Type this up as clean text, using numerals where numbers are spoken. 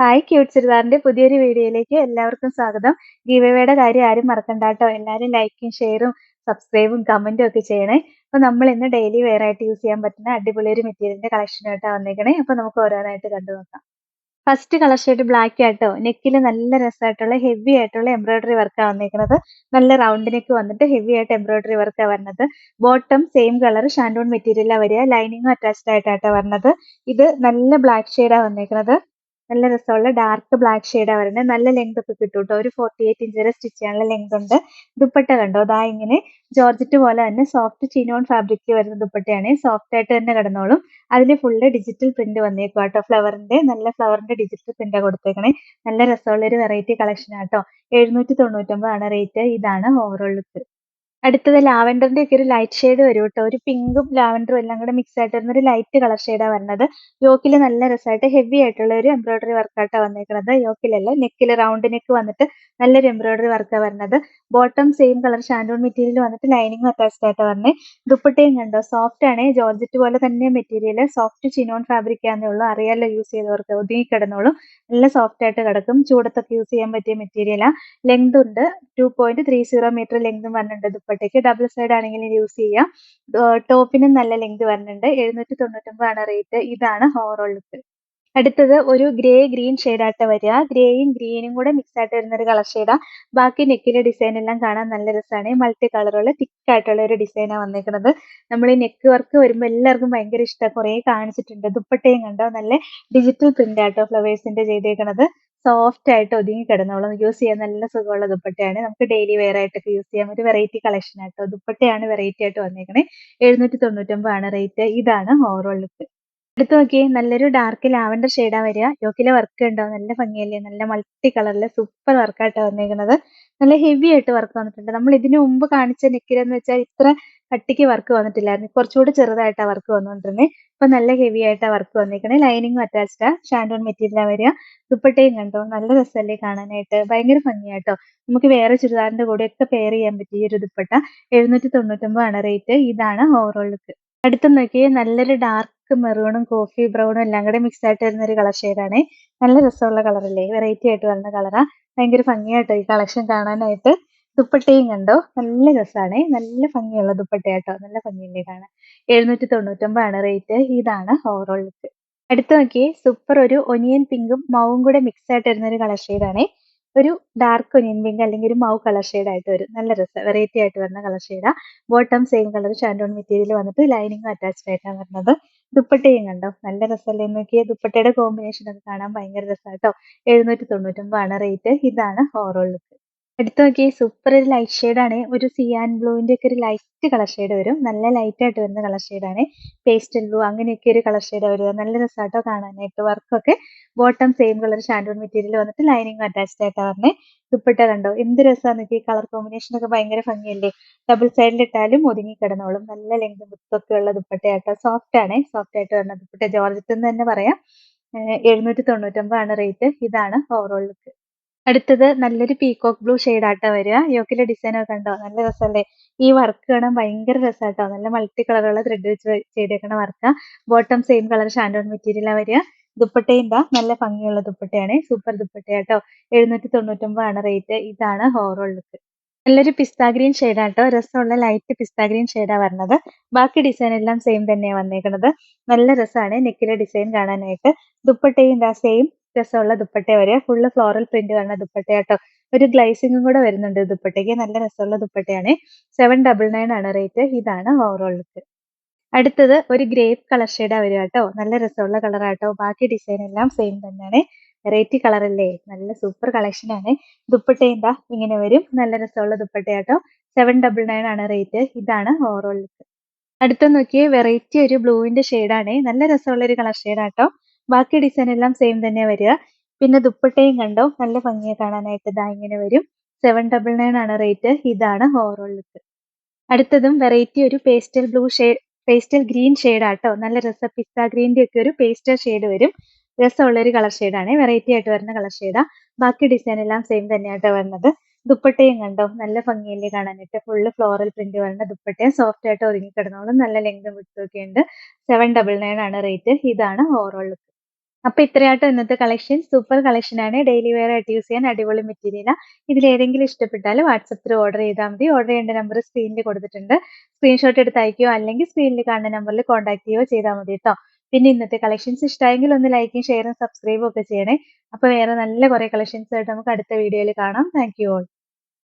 Hi cute ചുരിദാറിന്റെ പുതിയൊരു വീഡിയോയിലേക്ക് എല്ലാവർക്കും സ്വാഗതം. ഗീവവേയുടെ കാര്യം ആരും മറക്കണ്ട കേട്ടോ. എല്ലാവരും ലൈക്കും ഷെയറും സബ്സ്ക്രൈബും കമന്റും ഒക്കെ ചെയ്യണേ. അപ്പൊ നമ്മൾ ഇന്ന് ഡെയിലി വെയർ ആയിട്ട് യൂസ് ചെയ്യാൻ പറ്റുന്ന അടിപൊളി ഒരു മെറ്റീരിയലിന്റെ കളക്ഷനായിട്ടാണ് വന്നേക്കണേ. അപ്പൊ നമുക്ക് ഓരോന്നായിട്ട് കണ്ടു നോക്കാം. ഫസ്റ്റ് കളർ ഷെയ്ഡ് ബ്ലാക്ക് ആട്ടോ. നെക്കിൽ നല്ല രസമായിട്ടുള്ള ഹെവി ആയിട്ടുള്ള എംബ്രോയിഡറി വർക്കാണ് വന്നേക്കുന്നത്. നല്ല റൗണ്ട് നെക്ക് വന്നിട്ട് ഹെവി ആയിട്ട് എംബ്രോയിഡറി വർക്കാണ് വരുന്നത്. ബോട്ടം സെയിം കളർ ഷാൻഡൂൺ മെറ്റീരിയലാണ് വരിക. ലൈനിങ്ങും അറ്റാച്ച്ഡ് ആയിട്ടാണ് വരുന്നത്. ഇത് നല്ല ബ്ലാക്ക് ഷെയ്ഡാണ് വന്നേക്കുന്നത്. നല്ല രസമുള്ള ഡാർക്ക് ബ്ലാക്ക് ഷെയ്ഡാണ് വരുന്നത്. നല്ല ലെങ്ത് ഒക്കെ കിട്ടും കേട്ടോ. ഒരു 48 ഇഞ്ച് വരെ സ്റ്റിച്ച് ചെയ്യാനുള്ള ലെങ്ത് ഉണ്ട്. ദുപ്പട്ട കണ്ടോ, ദാ ഇങ്ങനെ ജോർജറ്റ് പോലെ തന്നെ സോഫ്റ്റ് ചിനോൺ ഫാബ്രിക്കിൽ വരുന്ന ദുപ്പട്ടയാണ്. സോഫ്റ്റ് ആയിട്ട് തന്നെ കിടന്നോളും. അതിൽ ഫുള്ള് ഡിജിറ്റൽ പ്രിന്റ് വന്നേക്കും കേട്ടോ. നല്ല ഫ്ലവറിന്റെ ഡിജിറ്റൽ പ്രിന്റാണ് കൊടുത്തേക്കണേ. നല്ല രസമുള്ള ഒരു വെറൈറ്റി കളക്ഷൻ ആട്ടോ. 799 ആണ് റേറ്റ്. ഇതാണ് ഓവറോൾ ലുക്ക്. അടുത്തത് ലാവെൻഡറിന്റെ ഒക്കെ ഒരു ലൈറ്റ് ഷെയ്ഡ് വരും കേട്ടോ. ഒരു പിങ്കും ലാവെൻഡറും എല്ലാം കൂടെ മിക്സ് ആയിട്ട് വരുന്ന ഒരു ലൈറ്റ് കളർ ഷെയ്ഡാണ് വരുന്നത്. യോക്കിൽ നല്ല രസമായിട്ട് ഹെവി ആയിട്ടുള്ള ഒരു എംബ്രോയിഡറി വർക്കായിട്ടാണ് വന്നേക്കുന്നത്. യോക്കിലല്ല, നെക്കിൽ റൗണ്ട് നെക്ക് വന്നിട്ട് നല്ലൊരു എംബ്രോയിഡറി വർക്കാണ് വരുന്നത്. Bottom same colour shantoon material വന്നിട്ട് ലൈനിങ് അറ്റാച്ച്ഡ് ആയിട്ട് വരണേ. ദുപ്പട്ടയും കണ്ടോ, സോഫ്റ്റ് ആണ്. ജോർജറ്റ് പോലെ തന്നെ മെറ്റീരിയൽ. സോഫ്റ്റ് ചിനോൺ ഫാബ്രിക് ആണെന്നേ ഉള്ളൂ. അറിയാലോ യൂസ് ചെയ്തവർക്ക്. ഒതുങ്ങി കിടന്നോളും. നല്ല സോഫ്റ്റ് ആയിട്ട് കിടക്കും. ചൂടത്തൊക്കെ യൂസ് ചെയ്യാൻ പറ്റിയ മെറ്റീരിയലാണ്. ലെങ്ത് ഉണ്ട്. 2.30 മീറ്റർ ലെങ്തും വരുന്നുണ്ട് ദുപ്പട്ടയ്ക്ക്. ഡബിൾ സൈഡ് ആണെങ്കിലും യൂസ് ചെയ്യാം. ടോപ്പിനും നല്ല ലെങ്ത് വരുന്നുണ്ട്. 799 ആണ് റേറ്റ്. ഇതാണ് ഓവറോൾ ലുക്ക്. അടുത്തത് ഒരു ഗ്രേ ഗ്രീൻ ഷെയ്ഡായിട്ട് വരിക. ഗ്രേയും ഗ്രീനും കൂടെ മിക്സ് ആയിട്ട് വരുന്ന ഒരു കളർ ഷെയ്ഡാ. ബാക്കി നെക്കിലെ ഡിസൈൻ എല്ലാം കാണാൻ നല്ല രസമാണ്. മൾട്ടി കളറുള്ള തിക്ക് ആയിട്ടുള്ള ഒരു ഡിസൈനാണ് വന്നേക്കുന്നത്. നമ്മൾ ഈ നെക്ക് വർക്ക് വരുമ്പോൾ എല്ലാവർക്കും ഭയങ്കര ഇഷ്ടമാണ്. കുറേ കാണിച്ചിട്ടുണ്ട്. ദുപ്പട്ടയും കണ്ടോ, നല്ല ഡിജിറ്റൽ പ്രിന്റ് ആട്ടോ ഫ്ലവേഴ്സിന്റെ ചെയ്തേക്കുന്നത്. സോഫ്റ്റ് ആയിട്ട് ഒതുങ്ങി കിടന്നോളും. യൂസ് ചെയ്യാൻ നല്ല സുഖമുള്ള ദുപ്പട്ടയാണ്. നമുക്ക് ഡെയിലി വെയർ ആയിട്ടൊക്കെ യൂസ് ചെയ്യാം. ഒരു വെറൈറ്റി കളക്ഷൻ ആട്ടോ. ദുപ്പട്ടയാണ് വെറൈറ്റി ആയിട്ട് വന്നേക്കണേ. 799 ആണ് റേറ്റ്. ഇതാണ് ഓവറോൾ ലുക്ക്. എടുത്ത് നോക്കിയേ, നല്ലൊരു ഡാർക്ക് ലാവൻഡർ ഷെയ്ഡാ വരിക. യോക്കിലെ വർക്ക് ഉണ്ടോ, നല്ല ഭംഗിയല്ലേ. നല്ല മൾട്ടി കളറിലെ സൂപ്പർ വർക്കായിട്ടാണ് വന്നേക്കുന്നത്. നല്ല ഹെവി ആയിട്ട് വർക്ക് വന്നിട്ടുണ്ട്. നമ്മൾ ഇതിനു മുമ്പ് കാണിച്ച നെക്കിലെന്ന് വെച്ചാൽ ഇത്ര കട്ടിക്ക് വർക്ക് വന്നിട്ടില്ലായിരുന്നു. കുറച്ചുകൂടി ചെറുതായിട്ടാണ് വർക്ക് വന്നുകൊണ്ടിരുന്നത്. ഇപ്പൊ നല്ല ഹെവി ആയിട്ടാണ് വർക്ക് വന്നേക്കണേ. ലൈനിങ്ങും അറ്റാച്ച്ഡാ. ഷാൻഡോൺ മെറ്റീരിയലാ വരിക. ദുപ്പട്ടയും കണ്ടോ, നല്ല രസമല്ലേ കാണാനായിട്ട്. ഭയങ്കര ഭംഗിയാട്ടോ. നമുക്ക് വേറെ ചുരിദാറിന്റെ കൂടെ ഒക്കെ പെയർ ചെയ്യാൻ പറ്റിയ ഒരു ദുപ്പട്ട. 799 ആണ് റേറ്റ്. ഇതാണ് ഓവറോൾ ലുക്ക്. അടുത്ത നോക്കിയേ, നല്ലൊരു ഡാർക്ക് മെറൂണും കോഫി ബ്രൗണും എല്ലാം കൂടെ മിക്സ് ആയിട്ട് വരുന്ന ഒരു കളർ ഷെയ്ഡാണ്. നല്ല രസമുള്ള കളറല്ലേ. വെറൈറ്റി ആയിട്ട് വരുന്ന കളറാ. ഭയങ്കര ഭംഗിയായിട്ടോ ഈ കളക്ഷൻ കാണാനായിട്ട്. ദുപ്പട്ടയും കണ്ടോ, നല്ല രസമാണ്. നല്ല ഭംഗിയുള്ള ദുപ്പട്ടയാട്ടോ. നല്ല ഭംഗിയല്ലേ കാണാൻ. 799 ആണ് റേറ്റ്. ഇതാണ് ഓവറോൾ ലുക്ക്. അടുത്ത് നോക്കിയേ, സൂപ്പർ ഒരു ഒനിയൻ പിങ്കും മൗവും കൂടെ മിക്സ് ആയിട്ട് വരുന്ന ഒരു കളർ ഷെയ്ഡാണ്. ഒരു ഡാർക്ക് ഒനിയൻ പിങ്ക് അല്ലെങ്കിൽ ഒരു മൗ കളർ ഷെയ്ഡ് ആയിട്ട് വരും. നല്ല രസം, വെറൈറ്റി ആയിട്ട് വരുന്ന കളർ ഷെയ്ഡാ. ബോട്ടം സെയിം കളർ ഷാൻഡോൺ മെറ്റീരിയൽ വന്നിട്ട് ലൈനിങ് അറ്റാച്ച്ഡ് ആയിട്ടാണ് വരുന്നത്. ദുപ്പട്ടയും കണ്ടോ, നല്ല രസമല്ലേ. നോക്കിയേ, ദുപ്പട്ടയുടെ കോമ്പിനേഷൻ ഒക്കെ കാണാൻ ഭയങ്കര രസമാട്ടോ. 799 ആണ് റേറ്റ്. ഇതാണ് ഓവറോൾ ലുക്ക്. എടുത്ത് നോക്കിയേ, സൂപ്പർ ഒരു ലൈറ്റ് ഷെയ്ഡാണ്. ഒരു സിയാൻ ബ്ലൂവിന്റെ ഒക്കെ ഒരു ലൈറ്റ് കളർ ഷെയ്ഡ് വരും. നല്ല ലൈറ്റ് ആയിട്ട് വരുന്ന കളർ ഷെയ്ഡാണ്. പേസ്റ്റൽ ബ്ലൂ അങ്ങനെയൊക്കെ ഒരു കളർ ഷെയ്ഡ് വരിക. നല്ല രസമാട്ടോ കാണാനായിട്ട്. വർക്കൊക്കെ ബോട്ടം സെയിം കളർ ഷാൻഡോൺ മെറ്റീരിയൽ വന്നിട്ട് ലൈനിങ് അറ്റാച്ച്ഡ് ആയിട്ടാണ് പറഞ്ഞത്. ദുപ്പട്ട കണ്ടോ, എന്ത് രസമാണ്. ഈ കളർ കോമ്പിനേഷൻ ഒക്കെ ഭയങ്കര ഭംഗിയല്ലേ. ഡബിൾ സൈഡിൽ ഇട്ടാലും ഒതുങ്ങി കിടന്നോളും. നല്ല ലെങ്ത് വിത്തൊക്കെ ഉള്ള ദുപ്പട്ടയാട്ടോ. സോഫ്റ്റ് ആണ്. സോഫ്റ്റ് ആയിട്ട് വരുന്ന ദുപ്പട്ട. ജോർജറ്റ് എന്ന് തന്നെ പറയാം. 799 ആണ് റേറ്റ്. ഇതാണ് ഓവറോൾ ലുക്ക്. അടുത്തത് നല്ലൊരു പീകോക്ക് ബ്ലൂ ഷെയ്ഡാട്ടോ വരിക. യോക്കിലെ ഡിസൈൻ ഒക്കെ കണ്ടോ, നല്ല രസമല്ലേ. ഈ വർക്ക് കാണാൻ ഭയങ്കര രസമാട്ടോ. നല്ല മൾട്ടി കളറുള്ള ത്രെഡ് വെച്ച് ചെയ്തേക്കുന്ന വർക്കാ. ബോട്ടം സെയിം കളർ ഷാൻഡോൺ മെറ്റീരിയലാ വരിക. ദുപ്പട്ടയും ദാ നല്ല ഭംഗിയുള്ള ദുപ്പട്ടയാണ്. സൂപ്പർ ദുപ്പട്ടയാട്ടോ. 799 ആണ് റേറ്റ്. ഇതാണ് ഓവറോൾ ലുക്ക്. നല്ലൊരു പിസ്ത ഗ്രീൻ ഷെയ്ഡാട്ടോ. രസമുള്ള ലൈറ്റ് പിസ്ത ഗ്രീൻ ഷെയ്ഡാ വരുന്നത്. ബാക്കി ഡിസൈൻ എല്ലാം സെയിം തന്നെയാണ് വന്നേക്കുന്നത്. നല്ല രസമാണ് നെക്കിലെ ഡിസൈൻ കാണാനായിട്ട്. ദുപ്പട്ടയും ദാ സെയിം രസമുള്ള ദുപ്പട്ട വരിക. ഫുള്ള് ഫ്ലോറൽ പ്രിന്റ് വരുന്ന ദുപ്പട്ടയാട്ടോ. ഒരു ഗ്ലൈസിങ്ങും കൂടെ വരുന്നുണ്ട് ദുപ്പട്ടയ്ക്ക്. നല്ല രസമുള്ള ദുപ്പട്ടയാണ്. 799 ആണ് റേറ്റ്. ഇതാണ് ഓവറോൾ ലുക്ക്. അടുത്തത് ഒരു ഗ്രേപ്പ് കളർ ഷെയ്ഡാ വരിക കേട്ടോ. നല്ല രസമുള്ള കളറാട്ടോ. ബാക്കി ഡിസൈൻ എല്ലാം സെയിം തന്നെയാണ്. വെറൈറ്റി കളർ അല്ലേ. നല്ല സൂപ്പർ കളക്ഷൻ ആണ്. ദുപ്പട്ടയും ദാ ഇങ്ങനെ വരും. നല്ല രസമുള്ള ദുപ്പട്ടയാട്ടോ. 799 ആണ് റേറ്റ്. ഇതാണ് ഓവറോൾ ലുക്ക്. അടുത്ത നോക്കിയേ, വെറൈറ്റി ഒരു ബ്ലൂവിന്റെ ഷെയ്ഡാണ്. നല്ല രസമുള്ള ഒരു കളർ ഷെയ്ഡാട്ടോ. ബാക്കി ഡിസൈൻ എല്ലാം സെയിം തന്നെ വരിക. പിന്നെ ദുപ്പട്ടയും കണ്ടോ, നല്ല ഭംഗിയെ കാണാനായിട്ട്. ഇതാ ഇങ്ങനെ വരും. 799 ആണ് റേറ്റ്. ഇതാണ് ഓവറോൾ ലുക്ക്. അടുത്തതും വെറൈറ്റി ഒരു pastel blue shade, pastel green ഷെയ്ഡാട്ടോ. നല്ല രസം. പിസ്ത ഗ്രീൻ്റെ ഒക്കെ ഒരു പേസ്റ്റൽ ഷെയ്ഡ് വരും. രസമുള്ള ഒരു കളർ ഷെയ്ഡാണ്. വെറൈറ്റി ആയിട്ട് വരുന്ന കളർ ഷെയ്ഡാ. ബാക്കി ഡിസൈൻ എല്ലാം സെയിം തന്നെയാട്ടോ വരുന്നത്. ദുപ്പട്ടയും കണ്ടോ, നല്ല ഭംഗിയല്ലേ കാണാനായിട്ട്. ഫുള്ള് ഫ്ലോറൽ പ്രിന്റ് വരുന്ന ദുപ്പട്ടയും സോഫ്റ്റ് ആയിട്ട് ഒതുങ്ങി കിടന്നോളും. നല്ല ലെങ്തും വിഡ്ത്തും ഒക്കെ ഉണ്ട്. 799 ആണ് റേറ്റ്. ഇതാണ് ഓവറോൾ ലുക്ക്. അപ്പൊ ഇത്രയാട്ടോ ഇന്നത്തെ കളക്ഷൻ. സൂപ്പർ കളക്ഷൻ ആണ്. ഡെയിലി വെയർ ആയിട്ട് യൂസ് ചെയ്യാൻ അടിപൊളി മെറ്റീരിയലാ. ഇതിലേതെങ്കിലും ഇഷ്ടപ്പെട്ടാൽ വാട്സപ്പ് ത്രൂ ഓർഡർ ചെയ്താൽ മതി. ഓർഡർ ചെയ്യേണ്ട നമ്പർ സ്ക്രീനിൽ കൊടുത്തിട്ടുണ്ട്. സ്ക്രീൻഷോട്ട് എടുത്ത് അയക്കുകയോ അല്ലെങ്കിൽ സ്ക്രീനിൽ കാണുന്ന നമ്പറിൽ കോൺടാക്ട് ചെയ്യുകയോ ചെയ്താൽ മതി ട്ടോ. പിന്നെ ഇന്നത്തെ കളക്ഷൻസ് ഇഷ്ടമായെങ്കിൽ ഒന്ന് ലൈക്കും ഷെയറും സബ്സ്ക്രൈബും ഒക്കെ ചെയ്യണേ. അപ്പൊ വേറെ നല്ല കുറെ കളക്ഷൻസ് ആയിട്ട് നമുക്ക് അടുത്ത വീഡിയോയിൽ കാണാം. Thank you all.